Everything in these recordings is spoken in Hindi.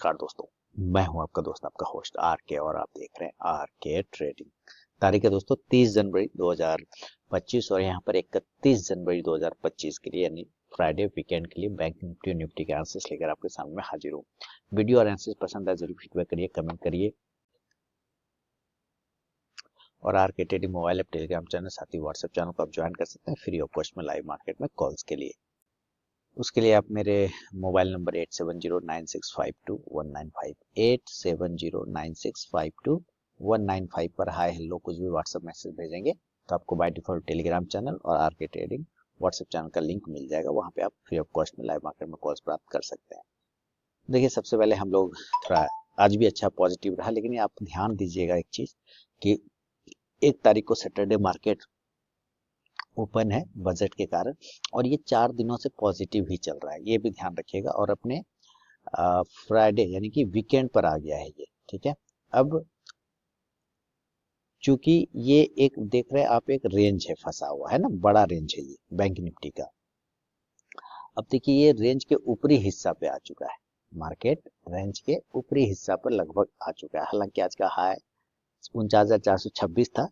नमस्कार दोस्तों, मैं हूं आपका दोस्त आपका होस्ट आर के और आप देख रहे हैं आर के ट्रेडिंग। तारीख है दोस्तों 30 जनवरी 2025 और यहां पर 31 जनवरी 2025 के लिए यानी फ्राइडे वीकेंड के लिए बैंक निफ्टी और निफ्टी के आंसर्स लेकर आपके सामने हाजिर हूं। वीडियो और आंसर्स पसंद आए जरूर फीडबैक करिए, कमेंट करिए और आर के trading mobile app, Telegram channel, साथ ही व्हाट्सएप चैनल को आप ज्वाइन कर सकते हैं फ्री ऑफ कॉस्ट में लाइव मार्केट में कॉल्स के लिए। उसके लिए आप मेरे मोबाइल नंबर 8709652195 8709652195 पर हाय हेलो कुछ भी व्हाट्सएप मैसेज भेजेंगे तो आपको बाय डिफॉल्ट टेलीग्राम चैनल और आर के ट्रेडिंग व्हाट्सएप चैनल का लिंक मिल जाएगा। वहां पे आप फ्री ऑफ कॉस्ट में लाइव मार्केट में कॉल्स प्राप्त कर सकते हैं। देखिए, सबसे पहले हम लोग थोड़ा आज भी अच्छा पॉजिटिव रहा, लेकिन ये आप ध्यान दीजिएगा एक चीज कि 1 तारीख को सैटरडे मार्केट ओपन है बजट के कारण और ये 4 दिनों से पॉजिटिव ही चल रहा है, ये भी ध्यान रखिएगा। और अपने फ्राइडे यानी कि वीकेंड पर आ गया है ये, ठीक है। अब चूंकि ये एक देख रहे हैं आप, एक रेंज है फंसा हुआ है ना, बड़ा रेंज है ये बैंक निफ्टी का। अब देखिए ये रेंज के ऊपरी हिस्सा पे आ चुका है, मार्केट रेंज के ऊपरी हिस्सा पर लगभग आ चुका है। हालांकि आज का हाई 49,426 था,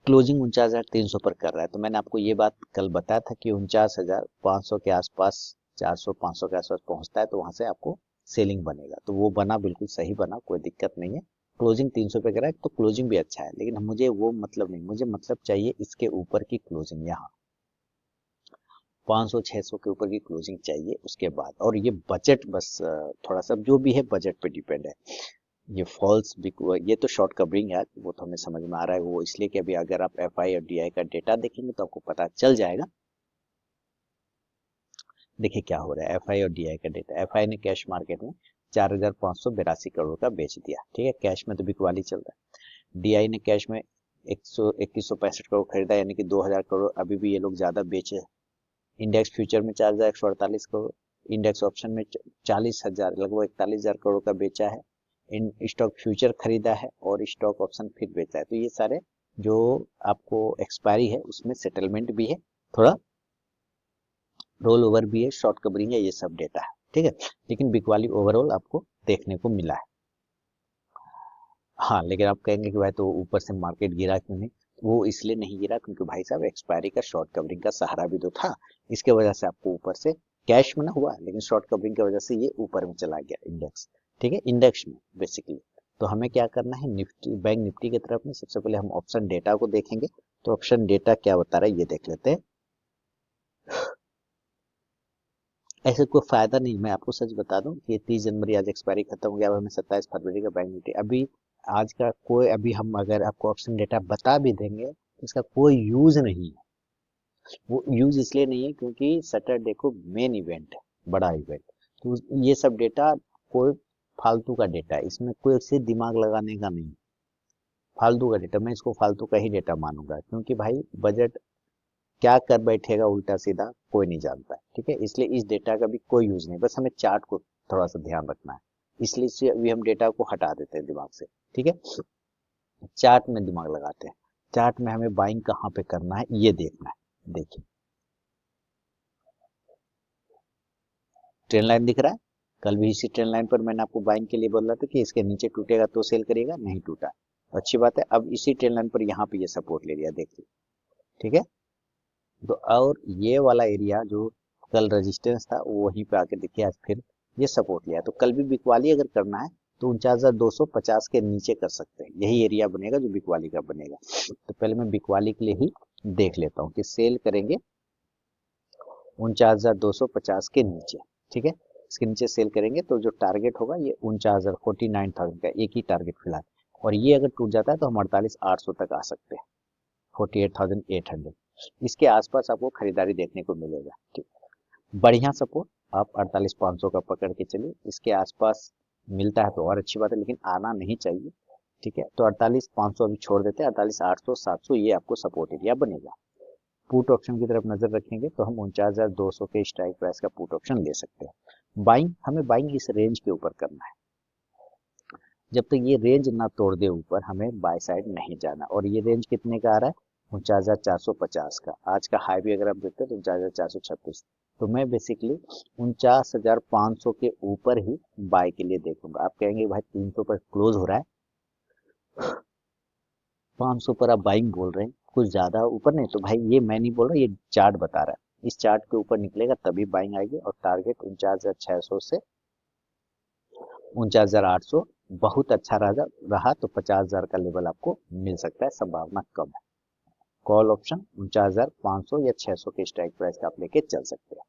क्लोजिंग 49,300 पर कर रहा है। तो मैंने आपको ये बात कल बताया था कि 49,500 के आसपास, 400-500 के आसपास पहुंचता है तो वहां से आपको सेलिंग बनेगा। तो वो बना, बिल्कुल सही बना, कोई दिक्कत नहीं है। क्लोजिंग 300 पे करा है तो क्लोजिंग भी अच्छा है, लेकिन मुझे वो मतलब नहीं, मुझे मतलब चाहिए इसके ऊपर की क्लोजिंग, यहाँ 500-600 के ऊपर की क्लोजिंग चाहिए उसके बाद। और ये बजट बस थोड़ा सा जो भी है बजट पे डिपेंड है। ये फॉल्स ये तो शॉर्ट कवरिंग है, वो तो हमें समझ में आ रहा है। वो इसलिए कि अभी अगर आप एफआई और डीआई का डेटा देखेंगे तो आपको पता चल जाएगा। देखिए क्या हो रहा है एफआई और डीआई का डेटा। एफआई ने कैश मार्केट में 4,582 करोड़ का बेच दिया, ठीक है, कैश में तो बिकवाली चल रहा है। डीआई ने कैश में 2165 करोड़ खरीदा, यानी कि 2,000 करोड़ अभी भी ये लोग ज्यादा बेचे। इंडेक्स फ्यूचर में 4,148 करोड़, इंडेक्स ऑप्शन में 40,000 लगभग 41,000 करोड़ का बेचा है। इन स्टॉक फ्यूचर खरीदा है और स्टॉक ऑप्शन फिर बेचा है। तो ये सारे जो आपको एक्सपायरी है उसमें सेटलमेंट भी है, थोड़ा रोल ओवर भी है, शॉर्ट कवरिंग है, ये सब डेटा है, ठीक है। लेकिन बिकवाली ओवरऑल आपको देखने को मिला है। हाँ, लेकिन आप कहेंगे कि भाई तो ऊपर से मार्केट गिरा क्यों नहीं? वो इसलिए नहीं गिरा क्योंकि भाई साहब एक्सपायरी का शॉर्ट कवरिंग का सहारा भी तो था। इसके वजह से आपको ऊपर से कैश में ना हुआ, लेकिन शॉर्ट कवरिंग की वजह से ये ऊपर में चला गया इंडेक्स, ठीक है, इंडेक्स में बेसिकली। तो हमें क्या करना है, निफ्टी बैंक निफ्टी की तरफ में सबसे पहले हम ऑप्शन डेटा को देखेंगे। तो ऑप्शन डेटा क्या बता रहा है ये देख लेते हैं। ऐसे कोई फायदा नहीं, मैं आपको सच बता दूं कि 30 जनवरी आज एक्सपायरी खत्म हो गया, अब हमें 27 फरवरी का बैंक निफ्टी अभी आज का कोई, अभी हम अगर आपको ऑप्शन डेटा बता भी देंगे तो इसका कोई यूज नहीं है। वो यूज इसलिए नहीं है क्योंकि सैटरडे को मेन इवेंट है, बड़ा इवेंट। तो ये सब डेटा कोई फालतू का डेटा है, इसमें कोई से दिमाग लगाने का नहीं, फालतू का डेटा। मैं इसको फालतू का ही डेटा मानूंगा क्योंकि भाई बजट क्या कर बैठेगा उल्टा सीधा कोई नहीं जानता है, ठीक है। इसलिए इस डेटा का भी कोई यूज नहीं, बस हमें चार्ट को थोड़ा सा ध्यान रखना है। इसलिए से अभी हम डेटा को हटा देते हैं दिमाग से, ठीक है। चार्ट में दिमाग लगाते हैं, चार्ट में हमें बाइंग कहाँ पे करना है ये देखना है। देखिए ट्रेन लाइन दिख रहा है, कल भी इसी ट्रेन लाइन पर मैंने आपको बाइंग के लिए बोला था कि इसके नीचे टूटेगा तो सेल करिएगा, नहीं टूटा, अच्छी बात है। अब इसी ट्रेन लाइन पर यहाँ पे ये सपोर्ट ले लिया, देखिए, ठीक है। तो और ये वाला एरिया जो कल रेजिस्टेंस था वो वहीं पे आके देखिए आज फिर ये सपोर्ट लिया। तो कल भी बिकवाली अगर करना है तो 49,250 के नीचे कर सकते हैं, यही एरिया बनेगा जो बिकवाली का बनेगा। तो पहले मैं बिकवाली के लिए ही देख लेता हूँ कि सेल करेंगे 49,250 के नीचे, ठीक है। इसके नीचे सेल करेंगे तो जो टारगेट होगा ये 49,000 का एक ही टारगेट फिलहाल। और ये अगर टूट जाता है तो हम 48,800 तक आ सकते हैं, 48,800, इसके आसपास आपको खरीदारी देखने को मिलेगा, ठीक। बढ़िया सपोर्ट आप 48,500 का पकड़ के चलिए, इसके आसपास मिलता है तो और अच्छी बात है, लेकिन आना नहीं चाहिए, ठीक है। तो 48,500 अभी छोड़ देते हैं, 48,800 700 ये आपको सपोर्ट एरिया बनेगा। पुट ऑप्शन की तरफ नजर रखेंगे तो हम 49,200 के स्ट्राइक प्राइस का पुट ऑप्शन ले सकते हैं। बाइंग, हमें बाइंग इस रेंज के ऊपर करना है, जब तक ये रेंज ना तोड़ दे ऊपर हमें बाय साइड नहीं जाना। और ये रेंज कितने का आ रहा है, 49,450 का। आज का हाई भी अगर आप देखते हैं तो 49,436, तो मैं बेसिकली 49,500 के ऊपर ही बाय के लिए देखूंगा। आप कहेंगे भाई 300 पर क्लोज हो रहा है, 500 पर आप बाइंग बोल रहे हैं, कुछ ज्यादा ऊपर नहीं। तो भाई ये मैं नहीं बोल रहा, ये चार्ट बता रहा है। इस चार्ट के ऊपर निकलेगा तभी बाइंग आएगी। और टारगेट 49,600 से 49,800 बहुत अच्छा रहा तो 50,000 का लेवल आपको मिल सकता है, संभावना कम है। कॉल ऑप्शन 49,500 या 600 के स्ट्राइक प्राइस का आप लेके चल सकते हैं।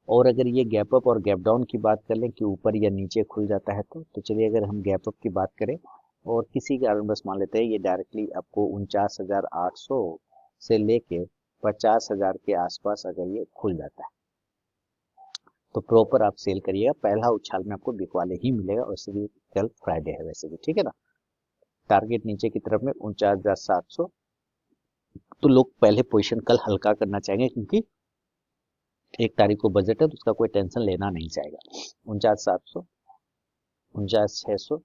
और अगर ये गैप अप और गैप डाउन की बात कर लें कि ऊपर या नीचे खुल जाता है तो चलिए अगर हम गैप अप की बात करें और किसी कारण बस मान लेते हैं ये डायरेक्टली आपको 49,800 से लेके 50,000 के आसपास अगर ये खुल जाता है तो प्रॉपर आप सेल करिएगा। पहला उछाल में आपको बिकवाले ही मिलेगा। वैसे भी कल फ्राइडे है, वैसे भी ठीक है ना। टारगेट नीचे की तरफ में 49,700। तो लोग पहले पोजीशन कल हल्का करना चाहेंगे क्योंकि 1 तारीख को बजट है तो उसका कोई टेंशन लेना नहीं चाहेगा। 49,700, 49,600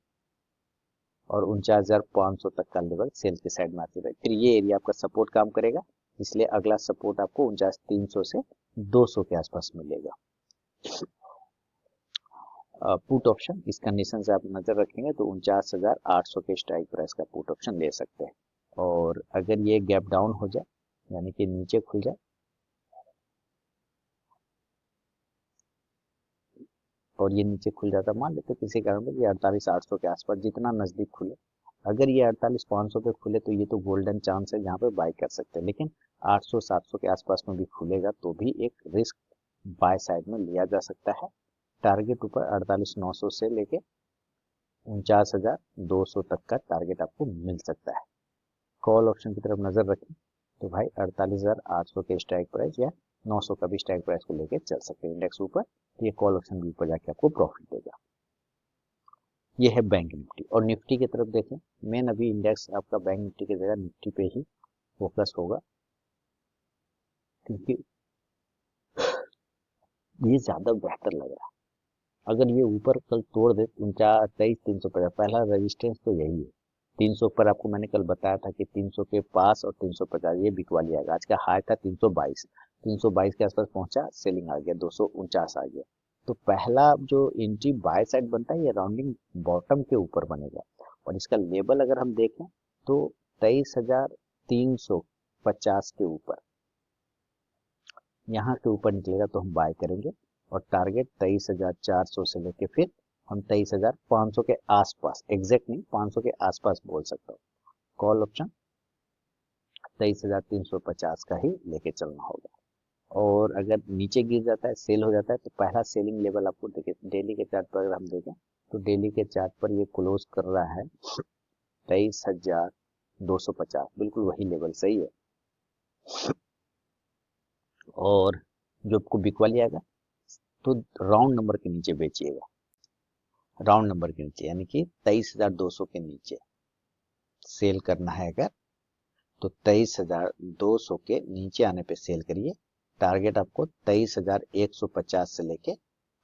और 49,500 तक का लेवल सेल के साइड में आते रहे। फिर ये एरिया आपका सपोर्ट काम करेगा, इसलिए अगला सपोर्ट आपको 49,300 से 200 के आसपास मिलेगा। पुट ऑप्शन इस कंडीशन से आप नजर रखेंगे तो 49,800 के स्ट्राइक प्राइस का पुट ऑप्शन ले सकते हैं। और अगर ये गैप डाउन हो जाए यानी कि नीचे खुल जाए और ये नीचे खुल जाता, मान लेते किसी कारण पर ये 48,800 के आसपास जितना नजदीक खुले, अगर ये 48,500 पे खुले तो ये तो गोल्डन चांस है जहाँ पे बाय कर सकते हैं। लेकिन 800-700 के आसपास में भी खुलेगा तो भी एक रिस्क बाय साइड में लिया जा सकता है। टारगेट ऊपर 48,900 से लेके 49,200 तक का टारगेट आपको मिल सकता है। कॉल ऑप्शन की तरफ नजर रखें तो भाई 48,800 के स्ट्राइक प्राइस या 900 का भी स्ट्राइक प्राइस को लेके चल सकते हैं। इंडेक्स ऊपर तो ये कॉल ऑप्शन भी ऊपर जाके आपको प्रॉफिट देगा। ये है बैंक निफ्टी। और निफ्टी की तरफ देखें, मेन अभी इंडेक्स आपका बैंक निफ्टी की जगह निफ्टी पे ही फोकस होगा क्योंकि ये ज्यादा बेहतर लग रहा है। अगर ये ऊपर कल तोड़ दे 49,350, पहला रेजिस्टेंस तो यही है 300 पर। आपको मैंने कल बताया था कि 300 के पास और 350 ये बिकवा आएगा। आज का हाई था 322, 322 के आसपास पहुंचा, सेलिंग आ गया, 249 आ गया। तो पहला जो एंट्री बाय साइड बनता है ये राउंडिंग बॉटम के ऊपर बनेगा। और इसका लेवल अगर हम देखें तो 23,350 के ऊपर, यहाँ के ऊपर निकलेगा तो हम बाय करेंगे। और टारगेट 23,400 से लेके फिर हम 23,500 के आसपास, एग्जैक्ट नहीं 500 के आसपास बोल सकता हूँ। कॉल ऑप्शन 23,350 का ही लेके चलना होगा। और अगर नीचे गिर जाता है, सेल हो जाता है, तो पहला सेलिंग लेवल आपको देखिए डेली के चार्ट पर अगर हम देखें तो डेली के चार्ट पर ये क्लोज कर रहा है 23,250, बिल्कुल वही लेवल सही है। और जो आपको बिकवाली आएगा तो राउंड नंबर के नीचे बेचिएगा, राउंड नंबर के नीचे यानी कि 23,200 के नीचे सेल करना है अगर तो 23,200 के नीचे आने पे सेल करिए। टारगेट आपको 23,150 से लेके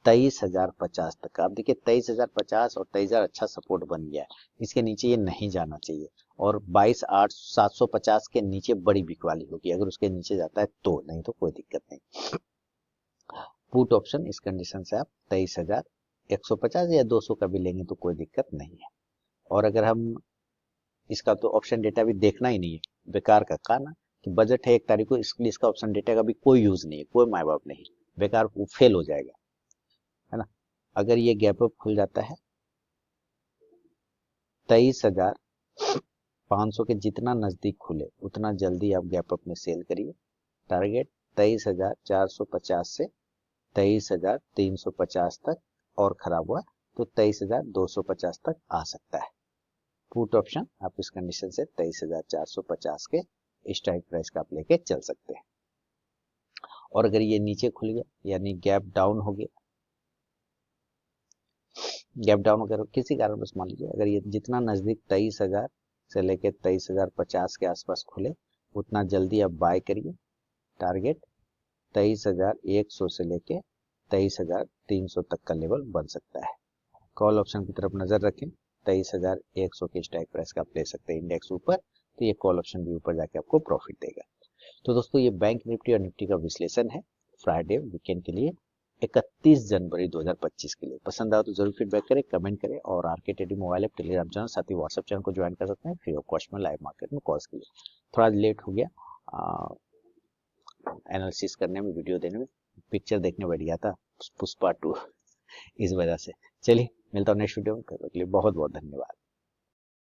23,050 तक का। आप देखिए 23,050 और 23,000 अच्छा सपोर्ट बन गया है, इसके नीचे ये नहीं जाना चाहिए। और 22,750 के नीचे बड़ी बिकवाली होगी, अगर उसके नीचे जाता है तो, नहीं तो कोई दिक्कत नहीं। पुट ऑप्शन इस कंडीशन से आप 23,150 या 200 का भी लेंगे तो कोई दिक्कत नहीं है। और अगर हम इसका तो ऑप्शन डेटा भी देखना ही नहीं है, बेकार का खाना कि बजट है 1 तारीख को, इसलिए इसका ऑप्शन डेटा का भी कोई यूज नहीं है, कोई माय बाप नहीं, बेकार वो फेल हो जाएगा, है ना। अगर ये गैप अप खुल जाता है 23,500 के जितना नजदीक खुले उतना जल्दी आप गैप अप में सेल करिए। टारगेट 23,450 से 23,350 तक, और खराब हुआ तो 23,250 तक आ सकता है। पुट ऑप्शन आप इस कंडीशन से 23,450 के स्ट्राइक प्राइस का आप लेके चल सकते हैं। और अगर ये नीचे खुल गया यानी गैप डाउन हो गया, गैप डाउन अगर किसी कारण बस मान लीजिए अगर ये जितना नजदीक 23,000 से लेके 23,050 के आसपास खुले उतना जल्दी आप बाय करिए। टारगेट 23,100 से लेके 23,300 तक का लेवल बन सकता है। कॉल ऑप्शन की तरफ नजर रखें, 23,100 के स्ट्राइक प्राइस का आप ले सकते हैं। इंडेक्स ऊपर तो ये कॉल ऑप्शन भी ऊपर जाके आपको प्रॉफिट देगा। तो दोस्तों ये बैंक निफ्टी और निफ्टी का विश्लेषण है। फ्राइडे वीकेंड के लिए 31 जनवरी 2025 के लिए। पसंद आओ तो जरूर फीडबैक करें, कमेंट करें, और R K trading mobile app, Telegram channel, साथ ही व्हाट्सएप चैनल को ज्वाइन कर सकते हैं फ्री ऑफ कॉस्ट में लाइव मार्केट में कॉल्स के लिए। थोड़ा लेट हो गया एनालिसिस करने में, वीडियो देने में, पिक्चर देखने बैठ गया था पुष्पा 2 इस वजह से। चलिए मिलता हूँ नेक्स्ट वीडियो में, तब तक के लिए बहुत बहुत धन्यवाद।